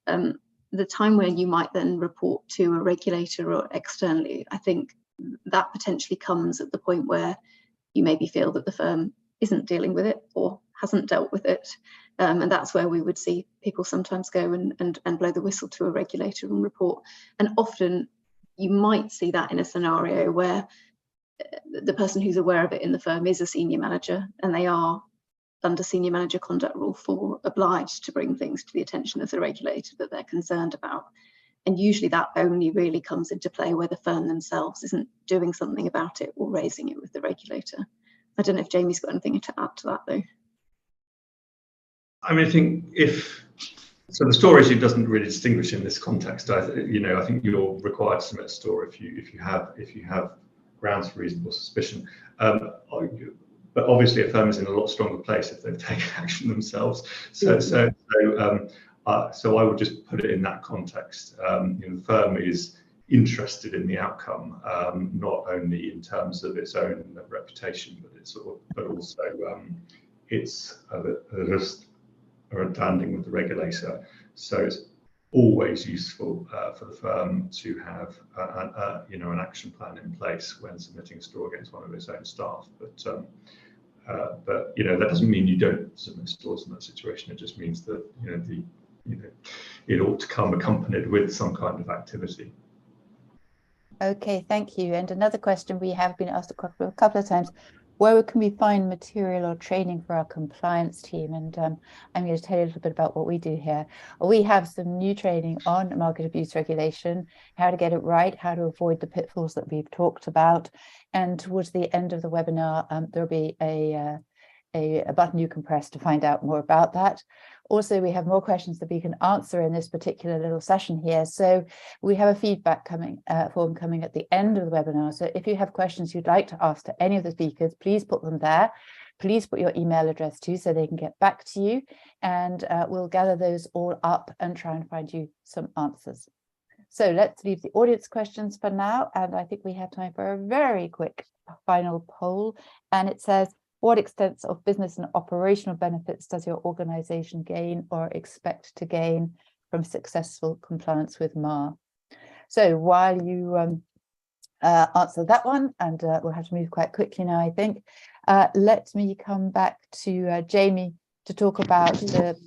The time where you might then report to a regulator or externally, I think that potentially comes at the point where you maybe feel that the firm isn't dealing with it or hasn't dealt with it. And that's where we would see people sometimes go and blow the whistle to a regulator and report. And often you might see that in a scenario where the person who's aware of it in the firm is a senior manager, and they are, under Senior Manager Conduct Rule 4, obliged to bring things to the attention of the regulator that they're concerned about. And usually that only really comes into play where the firm themselves isn't doing something about it or raising it with the regulator. I don't know if Jamie's got anything to add to that, though. I mean, I think so the store issue doesn't really distinguish in this context. I think you're required to submit a store if you have grounds for reasonable suspicion. But obviously, a firm is in a lot stronger place if they've taken action themselves. So I would just put it in that context. The firm is interested in the outcome, not only in terms of its own reputation, but also its a standing with the regulator. So always useful for the firm to have an action plan in place when submitting a store against one of its own staff. But that doesn't mean you don't submit stores in that situation. It just means that it ought to come accompanied with some kind of activity. Okay, thank you. And another question we have been asked a couple of times: where can we find material or training for our compliance team? And I'm going to tell you a little bit about what we do here. We have some new training on market abuse regulation, how to get it right, how to avoid the pitfalls that we've talked about. And towards the end of the webinar, there'll be a button you can press to find out more about that. Also, we have more questions that we can answer in this particular little session here. So we have a feedback form coming at the end of the webinar. So if you have questions you'd like to ask to any of the speakers, please put them there. Please put your email address too, so they can get back to you. And we'll gather those all up and try and find you some answers. So let's leave the audience questions for now. And I think we have time for a very quick final poll. And it says, what extent of business and operational benefits does your organization gain or expect to gain from successful compliance with MAR? So while you answer that one, and we'll have to move quite quickly now, I think, let me come back to Jamie to talk about the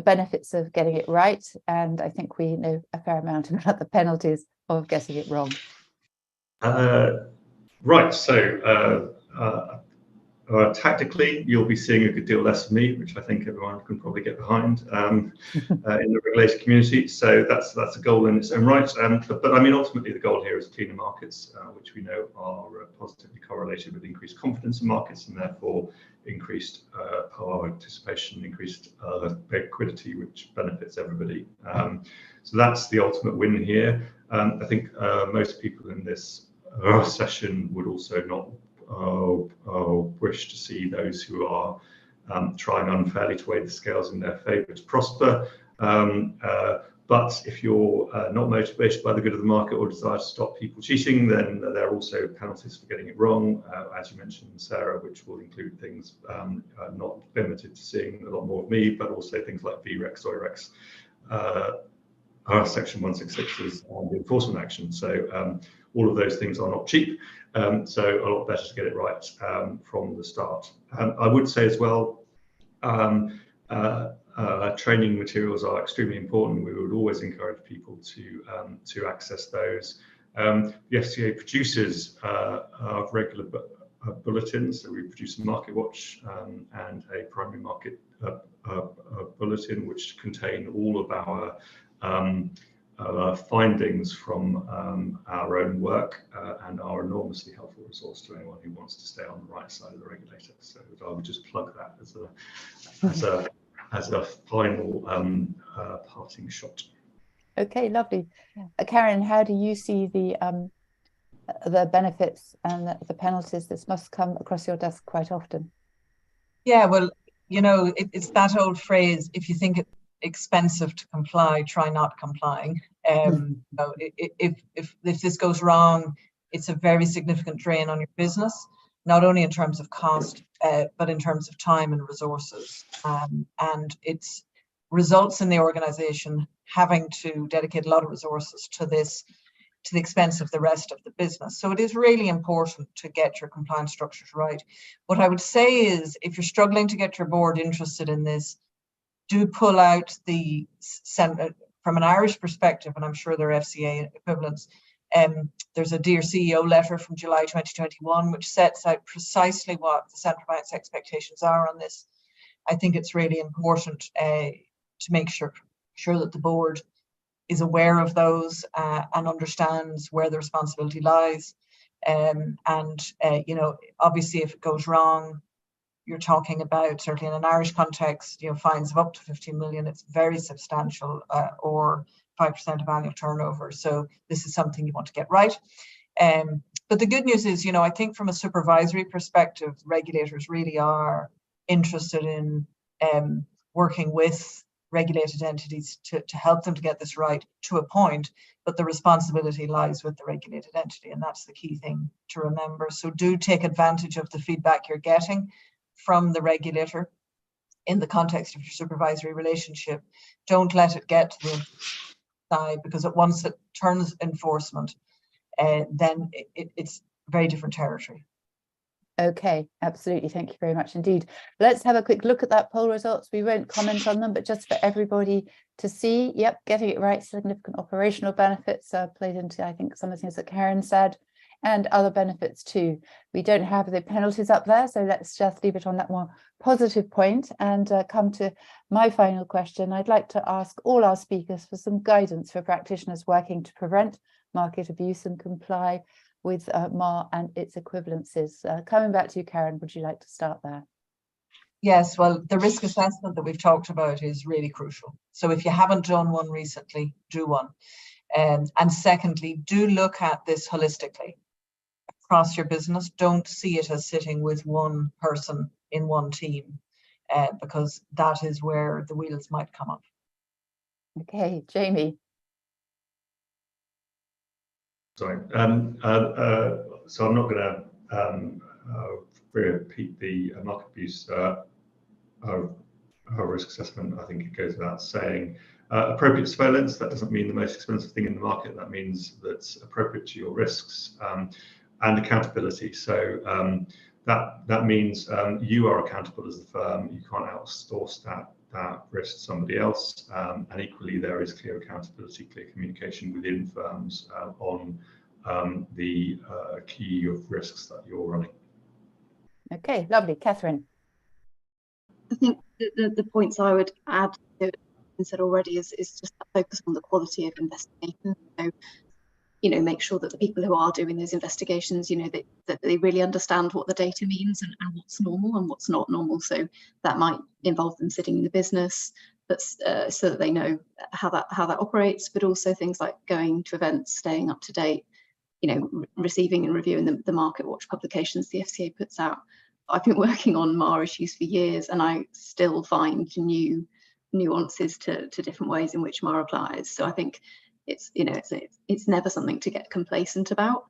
benefits of getting it right. And I think we know a fair amount about the penalties of getting it wrong. Right, so tactically, you'll be seeing a good deal less of me, which I think everyone can probably get behind in the regulated community. So that's a goal in its own right. But I mean, ultimately, the goal here is cleaner markets, which we know are positively correlated with increased confidence in markets and therefore increased participation, increased liquidity, which benefits everybody. So that's the ultimate win here. I think most people in this session would also not wish to see those who are trying unfairly to weigh the scales in their favour to prosper. But if you're not motivated by the good of the market or desire to stop people cheating, then there are also penalties for getting it wrong, as you mentioned, Sarah, which will include things not limited to seeing a lot more of me, but also things like VREX, OIREX, Section 166s and the enforcement action. So all of those things are not cheap. So a lot better to get it right from the start. I would say as well, training materials are extremely important. We would always encourage people to access those. The FCA produces regular bulletins. So we produce a market watch and a primary market bulletin, which contain all of our findings from our own work and are enormously helpful resource to anyone who wants to stay on the right side of the regulator. So I would just plug that as a final parting shot. Okay, lovely. Karen, how do you see the benefits and the penalties? This must come across your desk quite often. Yeah, well, it's that old phrase, if you think it's expensive to comply, try not complying. If this goes wrong, it's a very significant drain on your business, not only in terms of cost, but in terms of time and resources. And it's results in the organization having to dedicate a lot of resources to this, to the expense of the rest of the business. So it is really important to get your compliance structures right. What I would say is, if you're struggling to get your board interested in this, do pull out the, from an Irish perspective, and I'm sure there are FCA equivalents, there's a Dear CEO letter from July 2021, which sets out precisely what the central bank's expectations are on this. I think it's really important to make sure that the board is aware of those and understands where the responsibility lies. Obviously, if it goes wrong, you're talking about, certainly in an Irish context, fines of up to 15 million. It's very substantial, or 5% of annual turnover. So this is something you want to get right. But the good news is, I think from a supervisory perspective, regulators really are interested in working with regulated entities to help them to get this right to a point, but the responsibility lies with the regulated entity, and that's the key thing to remember. So do take advantage of the feedback you're getting from the regulator. in the context of your supervisory relationship. Don't let it get to the side, because once it turns enforcement, then it's very different territory. Okay, absolutely. Thank you very much indeed. Let's have a quick look at that poll results. We won't comment on them, but just for everybody to see, yep, getting it right, significant operational benefits played into, I think, some of the things that Karen said, and other benefits too. We don't have the penalties up there, so let's just leave it on that more positive point and come to my final question. I'd like to ask all our speakers for some guidance for practitioners working to prevent market abuse and comply with MAR and its equivalencies. Coming back to you, Karen, would you like to start there? Yes, well, the risk assessment that we've talked about is really crucial. So if you haven't done one recently, do one. And secondly, do look at this holistically across your business. Don't see it as sitting with one person in one team, because that is where the wheels might come up. Okay, Jamie. Sorry. So I'm not going to repeat the market abuse risk assessment. I think it goes without saying. Appropriate surveillance, that doesn't mean the most expensive thing in the market. That means that's appropriate to your risks, and accountability. So that means you are accountable as the firm. You can't outsource that risk to somebody else, and equally there is clear accountability, clear communication within firms on the key of risks that you're running. Okay, lovely. Catherine. I think the points I would add to what I said already is just that focus on the quality of investigation. So, make sure that the people who are doing those investigations, that they really understand what the data means and what's normal and what's not normal. So that might involve them sitting in the business, but so that they know how that operates, but also things like going to events, staying up to date, receiving and reviewing the market watch publications the FCA puts out. I've been working on MAR issues for years, and I still find new nuances to different ways in which MAR applies. So I think it's never something to get complacent about.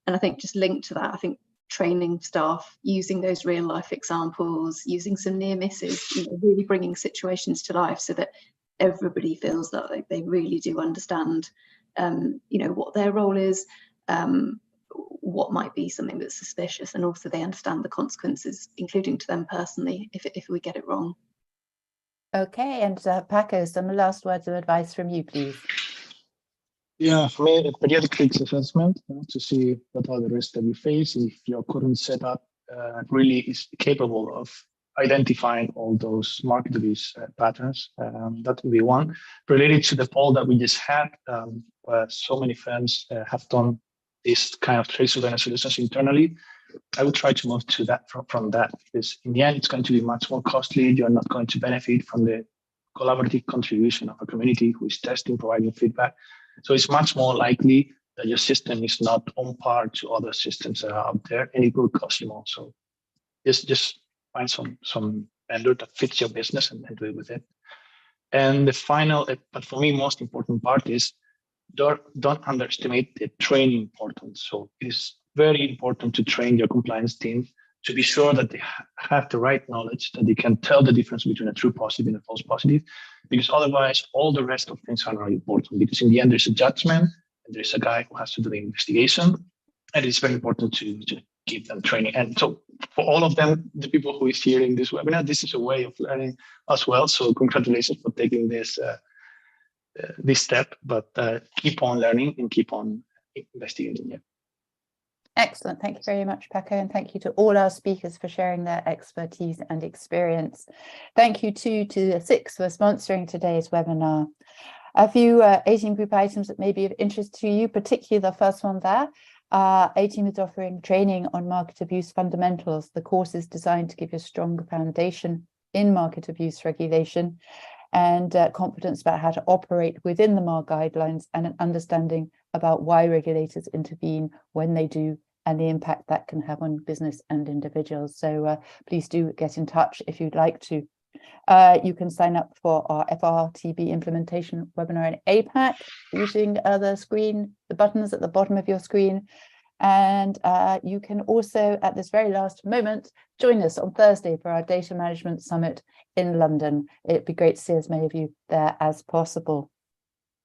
And I think just linked to that, I think training staff, using those real life examples, using some near misses, really bringing situations to life so that everybody feels that they really do understand, what their role is, what might be something that's suspicious, and also they understand the consequences, including to them personally, if we get it wrong. Okay, and Paco, some last words of advice from you, please. Yeah, for me, a periodic risk assessment to see what are the risks that you face. If your current setup really is capable of identifying all those market abuse patterns, that would be one. Related to the poll that we just had, where so many firms have done this kind of trade surveillance solutions internally, I would try to move to that from that, because in the end, it's going to be much more costly. You're not going to benefit from the collaborative contribution of a community who is testing, providing feedback. So it's much more likely that your system is not on par to other systems that are out there, and it will cost you more. So just find some vendor that fits your business and do it with it. And the final, but for me, most important part is don't underestimate the training importance. So it is very important to train your compliance team to be sure that they have the right knowledge, that they can tell the difference between a true positive and a false positive, because otherwise all the rest of things are not important, because in the end there's a judgment and there's a guy who has to do the investigation, and it's very important to give them training. And so for all of them, the people who is hearing this webinar, this is a way of learning as well. So congratulations for taking this step, but keep on learning and keep on investigating. Yeah. Excellent. Thank you very much, Paco, and thank you to all our speakers for sharing their expertise and experience. Thank you too to the SIX for sponsoring today's webinar. A few A-Team group items that may be of interest to you, particularly the first one there. A-Team is offering training on market abuse fundamentals. The course is designed to give you a stronger foundation in market abuse regulation and confidence about how to operate within the MAR guidelines, and an understanding about why regulators intervene when they do, and the impact that can have on business and individuals. So please do get in touch if you'd like to. You can sign up for our FRTB implementation webinar in APAC using the buttons at the bottom of your screen. And you can also, at this very last moment, join us on Thursday for our Data Management Summit in London. It'd be great to see as many of you there as possible.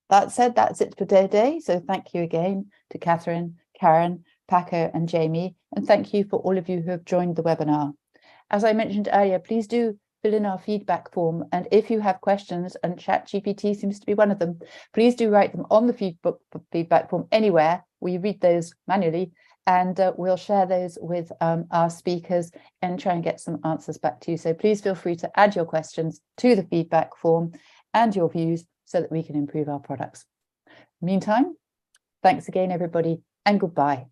That said, that's it for today. So thank you again to Catherine, Karen, Paco and Jamie, and thank you for all of you who have joined the webinar. As I mentioned earlier, please do fill in our feedback form, and if you have questions, and ChatGPT seems to be one of them, please do write them on the feedback form anywhere. We read those manually, and we'll share those with our speakers and try and get some answers back to you. So please feel free to add your questions to the feedback form and your views so that we can improve our products. Meantime, thanks again, everybody, and goodbye.